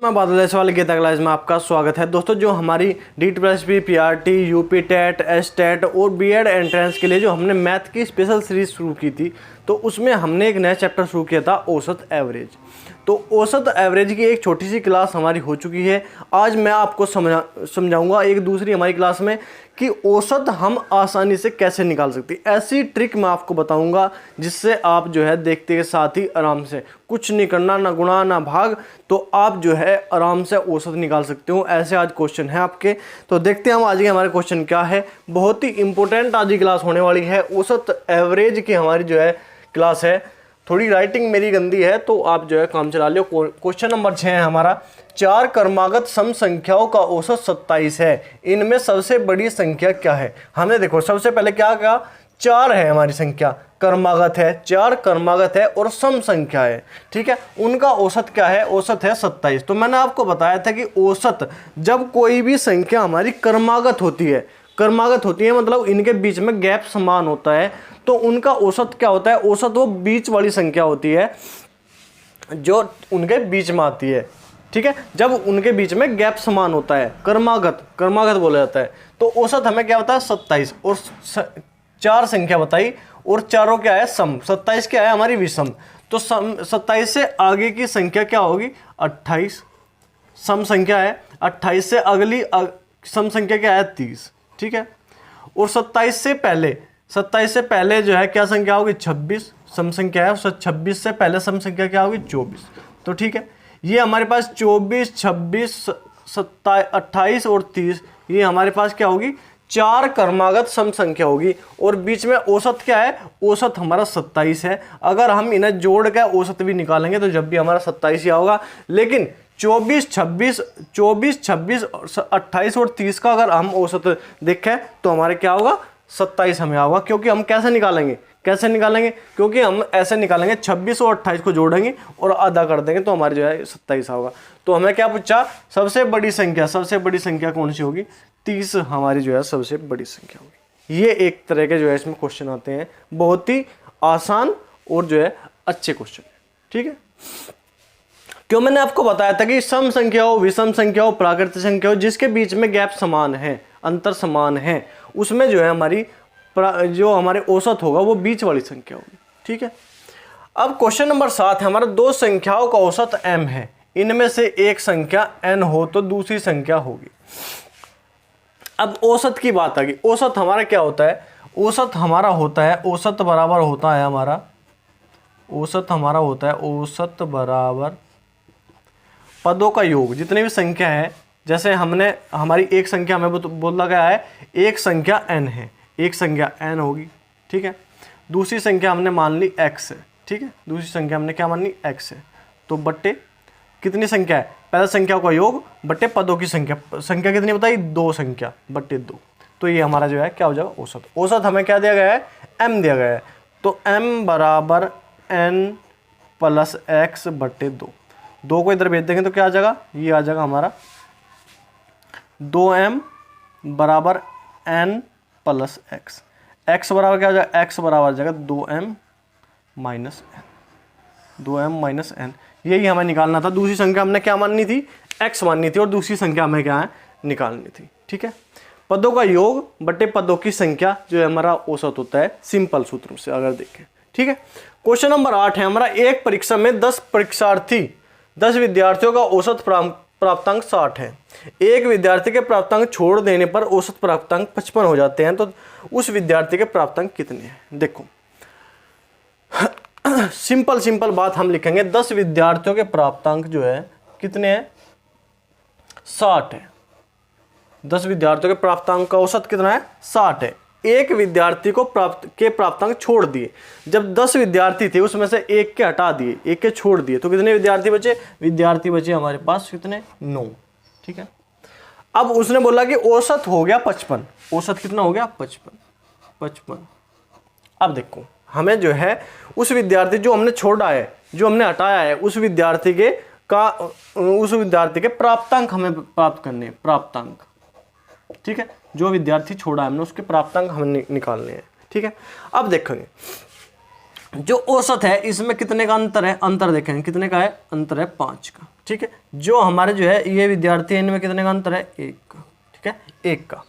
मैं बादल जायसवाल गीता क्लास में आपका स्वागत है। दोस्तों, जो हमारी DSSP, PRT, UP TET, STET और बीएड एंट्रेंस के लिए जो हमने मैथ की स्पेशल सीरीज शुरू की थी, तो उसमें हमने एक नया चैप्टर शुरू किया था, औसत एवरेज। तो औसत एवरेज की एक छोटी सी क्लास हमारी हो चुकी है। आज मैं आपको समझाऊंगा एक दूसरी हमारी क्लास में कि औसत हम आसानी से कैसे निकाल सकते हैं। ऐसी ट्रिक मैं आपको बताऊंगा जिससे आप जो है देखते के साथ ही आराम से, कुछ नहीं करना, ना गुणा ना भाग, तो आप जो है आराम से औसत निकाल सकते हो। ऐसे आज क्वेश्चन है आपके, तो देखते हैं हम आज के हमारे क्वेश्चन क्या है। बहुत ही इंपॉर्टेंट आज की क्लास होने वाली है। औसत एवरेज की हमारी जो है क्लास है। थोड़ी राइटिंग मेरी गंदी है तो आप जो है काम चला लो। क्वेश्चन नंबर 6 है हमारा, 4 क्रमागत सम संख्याओं का औसत 27 है, इनमें सबसे बड़ी संख्या क्या है। हमने देखो सबसे पहले क्या कहा, 4 है हमारी संख्या, क्रमागत है, 4 क्रमागत है और सम संख्या है, ठीक है। उनका औसत क्या है, औसत है 27। तो मैंने आपको बताया था कि औसत जब कोई भी संख्या हमारी क्रमागत होती है, क्रमागत होती है मतलब इनके बीच में गैप समान होता है, तो उनका औसत क्या होता है, औसत वो बीच वाली संख्या होती है जो उनके बीच में आती है, ठीक है। जब उनके बीच में गैप समान होता है, क्रमागत बोला जाता है। तो औसत हमें क्या होता है 27, और 4 संख्या बताई और चारों क्या है सम, 27 क्या है हमारी विषम। तो सम 27 से आगे की संख्या क्या होगी 28, सम संख्या है। 28 से अगली सम संख्या क्या है 30, ठीक है। और 27 से पहले जो है क्या संख्या होगी 26, सम संख्या है। 26 से पहले सम संख्या क्या होगी 24। तो ठीक है, ये हमारे पास 24, 26, 27, 28 और 30, ये हमारे पास क्या होगी 4 क्रमागत सम संख्या होगी। और बीच में औसत क्या है, औसत हमारा 27 है। अगर हम इन्हें जोड़ के औसत भी निकालेंगे तो जब भी हमारा 27 ही होगा। लेकिन 24, 26, 28 और 30 का अगर हम औसत देखें तो हमारे क्या होगा 27 हमें होगा। क्योंकि हम कैसे निकालेंगे, क्योंकि हम ऐसे निकालेंगे 26 और 28 को जोड़ेंगे और आधा कर देंगे तो हमारे जो है 27 होगा। तो हमें क्या पूछा, सबसे बड़ी संख्या कौन सी होगी, 30 हमारी जो है सबसे बड़ी संख्या होगी। ये एक तरह के जो है इसमें क्वेश्चन आते हैं, बहुत ही आसान और जो है अच्छे क्वेश्चन है, ठीक है। क्यों, मैंने आपको बताया था कि सम संख्याओं, विषम संख्याओं, प्राकृतिक संख्याओं जिसके बीच में गैप समान है, अंतर समान है, उसमें जो है हमारी जो हमारे औसत होगा वो बीच वाली संख्या होगी, ठीक है। अब क्वेश्चन नंबर 7 है हमारा, 2 संख्याओं का औसत m है, इनमें से एक संख्या n हो तो दूसरी संख्या होगी। अब औसत की बात आ गई। औसत हमारा क्या होता है, औसत हमारा होता है, औसत बराबर होता है हमारा, औसत बराबर पदों का योग, जितने भी संख्या है। जैसे हमारी एक संख्या हमें बोला गया है, एक संख्या n है, एक संख्या n होगी, ठीक है। दूसरी संख्या हमने मान ली x है, ठीक है। दूसरी संख्या हमने क्या मान ली x है। तो बट्टे कितनी संख्या है, पहले संख्या का योग बट्टे पदों की संख्या कितनी बताई, 2 संख्या बट्टे 2। तो ये हमारा जो है क्या हो जाएगा औसत। औसत हमें क्या दिया गया है, m दिया गया है। तो m बराबर n प्लस x बट्टे 2। 2 को इधर भेज देंगे तो क्या आ जाएगा, ये आ जाएगा हमारा 2m बराबर n प्लस x। x बराबर क्या हो जाएगा, x बराबर आ जाएगा 2m minus n, 2m minus n। यही हमें निकालना था। दूसरी संख्या हमने क्या माननी थी, x माननी थी, और दूसरी संख्या हमें क्या है निकालनी थी, ठीक है। पदों का योग बटे पदों की संख्या जो है हमारा औसत होता है, सिंपल सूत्र से अगर देखें, ठीक है। क्वेश्चन नंबर 8 है हमारा, एक परीक्षा में 10 विद्यार्थियों का औसत प्राप्तांक 60 है। एक विद्यार्थी के प्राप्तांक छोड़ देने पर औसत प्राप्तांक 55 हो जाते हैं, तो उस विद्यार्थी के प्राप्तांक कितने हैं। देखो सिंपल बात हम लिखेंगे, 10 विद्यार्थियों के प्राप्तांक जो है कितने हैं 60 है। 10 विद्यार्थियों के प्राप्तांक का औसत कितना है 60 है। एक विद्यार्थी को प्राप्तांक छोड़ दिए, जब 10 विद्यार्थी थे उसमें से एक के हटा दिए, एक के छोड़ दिए, तो कितने विद्यार्थी बचे हमारे पास कितने 9, ठीक है। अब उसने बोला कि औसत हो गया 55, औसत कितना हो गया 55। अब देखो हमें जो है उस विद्यार्थी जो हमने छोड़ा है, जो हमने हटाया है, उस विद्यार्थी के प्राप्तांक हमें प्राप्त करने, प्राप्तांक, ठीक है। जो विद्यार्थी छोड़ा है हमने उसके प्राप्तांक हमें निकालने हैं, ठीक है। अब देखेंगे जो औसत है इसमें कितने का अंतर है, अंतर देखें कितने का है, अंतर है 5 का। ठीक है, जो हमारे जो है ये विद्यार्थी है इनमें कितने का अंतर है, 1 का। ठीक है, 1 का।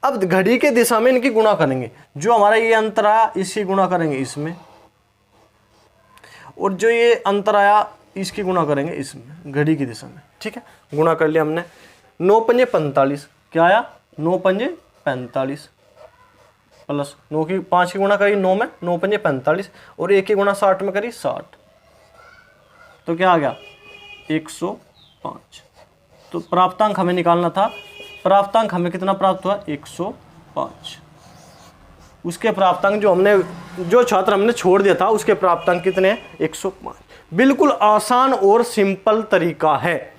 अब घड़ी के दिशा में इनकी गुणा करेंगे, जो हमारा ये अंतर आया इसकी गुणा करेंगे इसमें, और जो ये अंतर आया इसकी गुणा करेंगे इसमें, घड़ी की दिशा में। ठीक है, गुणा कर लिया हमने। 9 पंजे 45, क्या आया, 9 पंजे 45 प्लस 9 की 5 की गुणा करी 9 में, 9 पंजे 45, और 1 की गुणा 60 में करी 60, तो क्या आ गया 105। तो प्राप्तांक हमें निकालना था, प्राप्तांक हमें कितना प्राप्त हुआ, 105। उसके प्राप्तांक जो छात्र हमने छोड़ दिया था उसके प्राप्तांक कितने हैं, 105। बिल्कुल आसान और सिंपल तरीका है।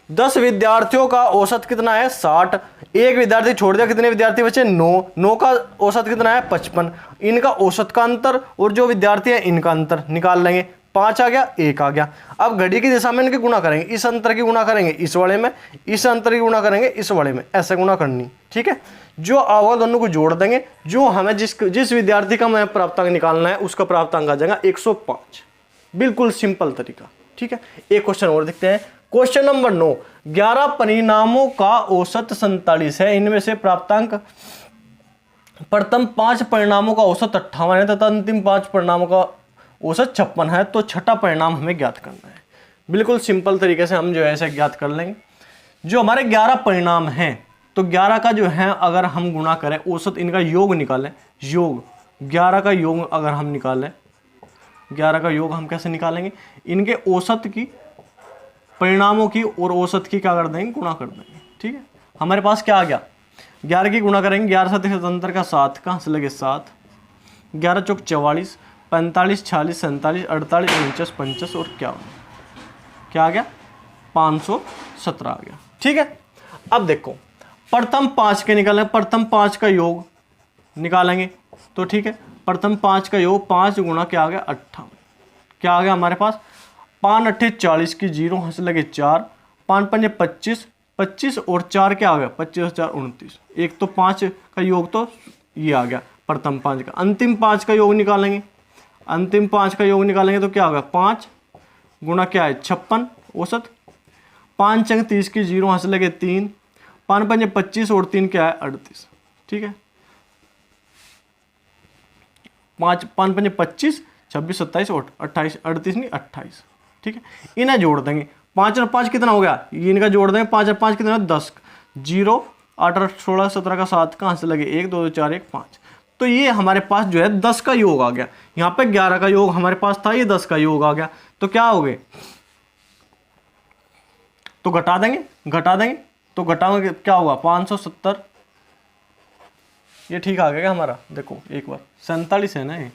10 विद्यार्थियों का औसत कितना है, 60। एक विद्यार्थी छोड़ दिया, कितने विद्यार्थी बचे, 9 का औसत कितना है, 55। इनका औसत का अंतर और जो विद्यार्थी है इनका अंतर निकाल लेंगे, 5 आ गया, 1 आ गया। अब घड़ी की दिशा में इनकी गुणा करेंगे, इस अंतर की गुणा करेंगे इस वाले में, इस अंतर की गुणा करेंगे इस वाले में, ऐसे गुणा करनी। ठीक है, जो आएगा दोनों को जोड़ देंगे, जो हमें जिस विद्यार्थी का हमें प्राप्तांक निकालना है उसका प्राप्तांक आ जाएगा 105। बिल्कुल सिंपल तरीका। ठीक है, एक क्वेश्चन और देखते हैं। क्वेश्चन नंबर 9, 11 परिणामों का औसत 47 है, इनमें से प्राप्तांक प्रथम 5 परिणामों का औसत 58 है तथा अंतिम 5 परिणामों का औसत 56 है, तो छठा परिणाम हमें ज्ञात करना है। बिल्कुल सिंपल तरीके से हम जो है ऐसे ज्ञात कर लेंगे। जो हमारे 11 परिणाम हैं, तो 11 का जो है अगर हम गुणा करें, औसत इनका योग निकालें, योग 11 का योग अगर हम निकालें, 11 का योग हम कैसे निकालेंगे, इनके औसत की, परिणामों की और औसत की क्या कर देंगे, गुणा कर देंगे। ठीक है, हमारे पास क्या आ गया, 11 की गुणा करेंगे, 11 7 स्वतंत्र का 7, कहाँ से लगे 7, 11 चौक 44, 45 46 47 48 49 50 और क्या आ गया, 517 आ गया। ठीक है, अब देखो प्रथम 5 के निकालें, प्रथम 5 का योग निकालेंगे, तो ठीक है, प्रथम 5 का योग 5 गुणा क्या आ गया 58, क्या आ गया हमारे पास, 5 8 40 की 0 हंस लगे 4, 5 5 25, 25 और 4 क्या आ गया 25 और 4 29, एक तो 5 का योग तो ये आ गया प्रथम 5 का। अंतिम 5 का योग निकालेंगे, अंतिम 5 का योग निकालेंगे तो क्या होगा, 5 गुणा क्या है 56 औसत, 5 अंक 30 की 0 हंस लगे 3, 5 5 25 और 3 क्या है 38। ठीक है, 5 5 5 25 26 27 और 28, 38 नहीं 28। ठीक है, इन्हें जोड़ देंगे, 5 और 5 कितना हो गया, ये इनका जोड़ देंगे, 5 और 5 कितना 10, 0 8 8 16 17 का 7 कहाँ से लगे 1 2 2 4 1 5, तो ये हमारे पास जो है 10 का योग आ गया। यहाँ पे 11 का योग हमारे पास था, ये 10 का योग आ गया, तो क्या हो गए, तो घटा देंगे तो घटाओगे क्या होगा 570, ये ठीक आ गया हमारा। देखो एक बार 47 है ना, ये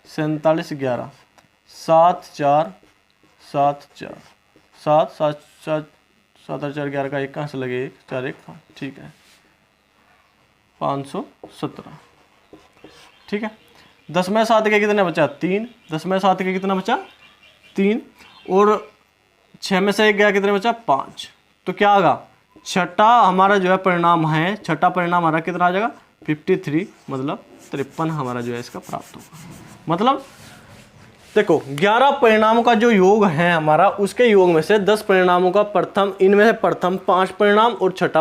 47 11 7 4 7 4 7 7 7 7 4 11 का 1 कहाँ से लगे 1 4 1 5, ठीक है 517। ठीक है, 10 में 7 के कितने बचा 3, 10 में 7 के कितना बचा 3, और 6 में से 1 गया कितने बचा 5, तो क्या आएगा छठा हमारा जो है परिणाम है, छठा परिणाम हमारा कितना आ जाएगा 53, मतलब 53 हमारा जो है इसका प्राप्त होगा। मतलब देखो 11 परिणामों का जो योग है हमारा, उसके योग में से 10 परिणामों का प्रथम, इनमें से प्रथम 5 परिणाम और छठा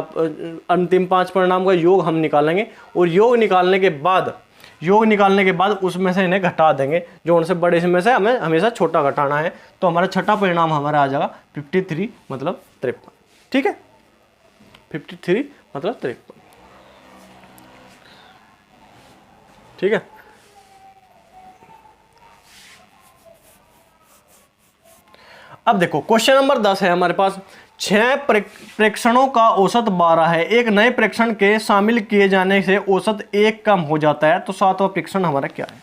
अंतिम 5 परिणाम का योग हम निकालेंगे, और योग निकालने के बाद उसमें से इन्हें घटा देंगे, जो उनसे बड़े में से हमें हमेशा छोटा घटाना है, तो हमारा छठा परिणाम हमारा आ जाएगा 53 मतलब 53। ठीक है, 53 मतलब 53। ठीक है, अब देखो क्वेश्चन नंबर 10 है हमारे पास, 6 प्रेक्षणों का औसत 12 है, एक नए प्रेक्षण के शामिल किए जाने से औसत 1 कम हो जाता है, तो 7वां प्रेक्षण हमारा क्या है,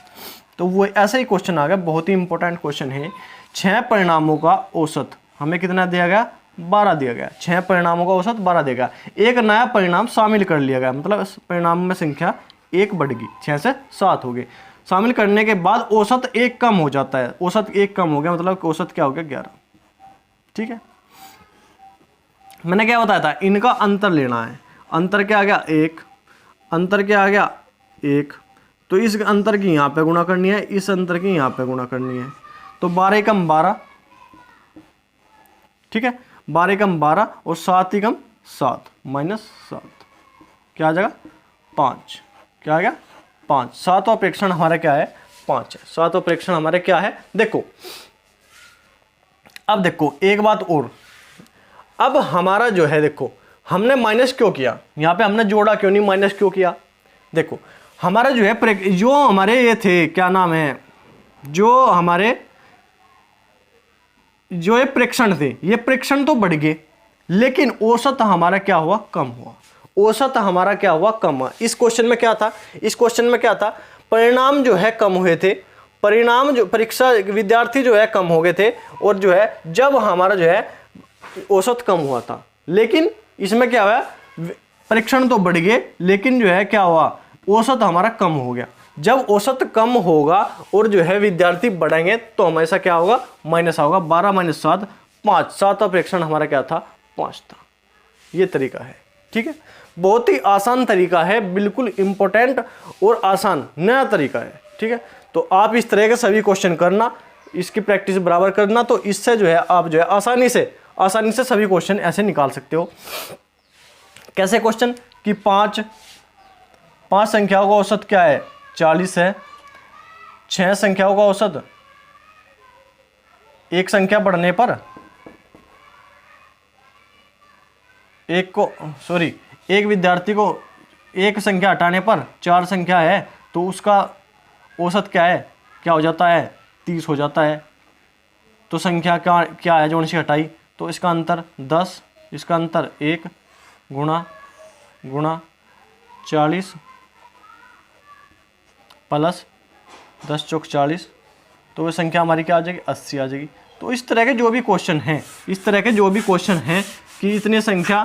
तो वो ऐसा ही क्वेश्चन आ गया, बहुत ही इंपॉर्टेंट क्वेश्चन है। 6 परिणामों का औसत हमें कितना दिया गया 12 दिया गया, 6 परिणामों का औसत 12 दिया गया, एक नया परिणाम शामिल कर लिया गया, मतलब इस परिणाम में संख्या 1 बढ़ गई, 6 से 7 हो गए, शामिल करने के बाद औसत 1 कम हो जाता है, औसत 1 कम हो गया, मतलब औसत क्या हो गया 11। ठीक है, मैंने क्या बताया था, इनका अंतर लेना है, अंतर क्या आ गया 1, अंतर क्या आ गया 1, तो इस अंतर की यहाँ पे गुणा करनी है, इस अंतर की यहाँ पे गुणा करनी है। तो 12 एकम 12, ठीक है, 12 एकम 12 और 7 एकम 7 माइनस 7 क्या आ जाएगा 5। क्या आ गया 5। सातवां प्रेक्षण हमारा क्या है 5 है। सातवां प्रेक्षण हमारे क्या है देखो। अब देखो एक बात और, अब हमारा जो है देखो हमने माइनस क्यों किया, यहाँ पे हमने जोड़ा क्यों नहीं, माइनस क्यों किया। देखो हमारा जो है जो हमारे ये थे क्या नाम है, जो हमारे जो ये प्रेक्षण थे, ये प्रेक्षण तो बढ़ गए लेकिन औसत हमारा क्या हुआ कम हुआ। औसत हमारा क्या हुआ कम हुआ। इस क्वेश्चन में क्या था, इस क्वेश्चन में क्या था, परिणाम जो है कम हुए थे, परिणाम जो परीक्षा विद्यार्थी जो है कम हो गए थे, और जो है जब हमारा जो है औसत कम हुआ था। लेकिन इसमें क्या हुआ, परीक्षण तो बढ़ गए लेकिन जो है क्या हुआ, औसत हमारा कम हो गया। जब औसत कम होगा और जो है विद्यार्थी बढ़ेंगे तो हमेशा क्या होगा माइनस होगा। 12 माइनस 7 5। सातवां प्रेक्षण हमारा क्या था 5 था। ये तरीका है, ठीक है, बहुत ही आसान तरीका है, बिल्कुल इंपॉर्टेंट और आसान नया तरीका है, ठीक है। तो आप इस तरह के सभी क्वेश्चन करना, इसकी प्रैक्टिस बराबर करना, तो इससे जो है आप जो है आसानी से सभी क्वेश्चन ऐसे निकाल सकते हो। कैसे क्वेश्चन कि 5 संख्याओं का औसत क्या है 40 है, 6 संख्याओं का औसत एक संख्या बढ़ने पर एक विद्यार्थी को एक संख्या हटाने पर 4 संख्या है तो उसका औसत क्या है, क्या हो जाता है 30 हो जाता है। तो संख्या क्या है जो उनसे हटाई, तो इसका अंतर 10, इसका अंतर 1 गुणा 40 प्लस 10 चौक 40, तो वह संख्या हमारी क्या आ जाएगी 80 आ जाएगी। तो इस तरह के जो भी क्वेश्चन हैं, कि इतने संख्या,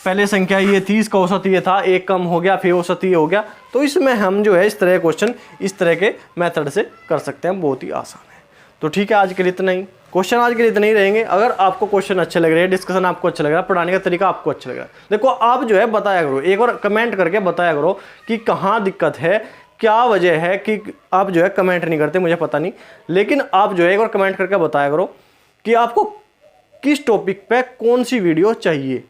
पहले संख्या ये थी, इसका औसत ये था, एक कम हो गया, फिर औसत ये हो गया, तो इसमें हम जो है इस तरह के क्वेश्चन इस तरह के मेथड से कर सकते हैं, बहुत ही आसान है। तो ठीक है, आज के लिए इतना ही क्वेश्चन, आज के लिए इतना ही रहेंगे। अगर आपको क्वेश्चन अच्छे लग रहे हैं, डिस्कशन आपको अच्छा लग रहा है, पढ़ाने का तरीका आपको अच्छा लग रहा है, देखो आप जो है बताया करो, एक बार कमेंट करके बताया करो कि कहाँ दिक्कत है, क्या वजह है कि आप जो है कमेंट नहीं करते, मुझे पता नहीं, लेकिन आप जो है एक बार कमेंट करके बताया करो कि आपको किस टॉपिक पे कौन सी वीडियो चाहिए,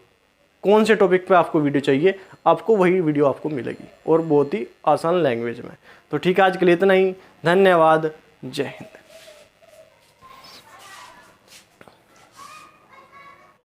कौन से टॉपिक पे आपको वीडियो चाहिए, आपको वही वीडियो आपको मिलेगी और बहुत ही आसान लैंग्वेज में। तो ठीक है, आज के लिए इतना ही, धन्यवाद, जय हिंद।